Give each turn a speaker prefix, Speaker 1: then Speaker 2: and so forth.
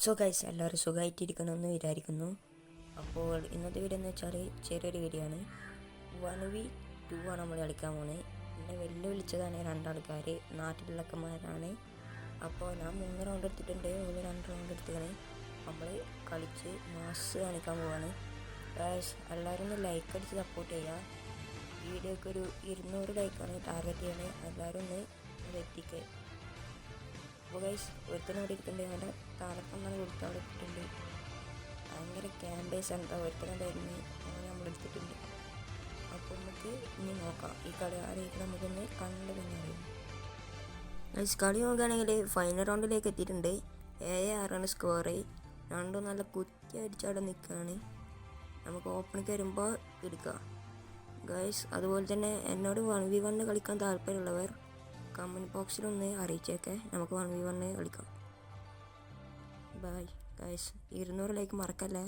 Speaker 1: So guys, എല്ലാവരും സുഖമായിട്ടിരിക്കണമെന്ന് വിചാരിക്കുന്നു. അപ്പോൾ ഇന്നത്തെ വീഡിയോ എന്ന് വെച്ചാൽ ചെറിയൊരു വീഡിയോ ആണ്. 1v2 ആണ് നമ്മൾ കളിക്കാൻ പോകുന്നത്. എന്നെ വെല്ലുവിളിച്ചതാണ് രണ്ടാൾക്കാർ, നാട്ടിലുള്ളക്കന്മാരാണ്. അപ്പോൾ ഞാൻ 3 റൗണ്ട് എടുത്തിട്ടുണ്ട്, ഓല് 2 റൗണ്ട് എടുത്തിട്ടാണ് നമ്മൾ കളിച്ച് മാസ് കാണിക്കാൻ പോവാണ്. ഗൈസ്, എല്ലാവരും ഒന്ന് ലൈക്ക് അടിച്ച് സപ്പോർട്ട് ചെയ്യുക. വീഡിയോക്ക് ഒരു 200 ലൈക്കാണ് ടാർഗറ്റ് ചെയ്യണേ. എല്ലാവരും ഒന്ന് എത്തിക്കുക. അപ്പോൾ ഗൈസ്, ഒരുത്തനും ഇവിടെ ഇരിക്കുന്നുണ്ട്. അവൻ്റെ താലപ്പൊന്നാണ് കൊടുത്ത് അവിടെ ഇട്ടിട്ടുണ്ട്. ഭയങ്കര ക്യാമ്പേഴ്സ് എന്താ ഒരുത്തനുണ്ടായിരുന്നു, അങ്ങനെ നമ്മളെടുത്തിട്ടുണ്ട്. അപ്പോൾ നമുക്ക് ഇനി നോക്കാം ഈ കളി ആരെയൊക്കെ നമുക്കൊന്ന് കണ്ട് തന്നെ അറിയാം. ഗൈസ്, കളി നോക്കുകയാണെങ്കിൽ ഫൈനൽ റൗണ്ടിലേക്ക് എത്തിയിട്ടുണ്ട്. 7-6 സ്കോർ. രണ്ടും നല്ല കുത്തി അടിച്ചവിടെ നിൽക്കുകയാണ്. നമുക്ക് ഓപ്പണിക്ക് വരുമ്പോൾ എടുക്കാം ഗൈസ്. അതുപോലെ തന്നെ എന്നോട് 1v1 കളിക്കാൻ താല്പര്യമുള്ളവർ കമൻറ്റ് ബോക്സിലൊന്ന് അറിയിച്ചേക്കെ, നമുക്ക് 1v1 കളിക്കാം. ബൈ ഗൈസ്, 200 ലൈക്ക് മറക്കല്ലേ.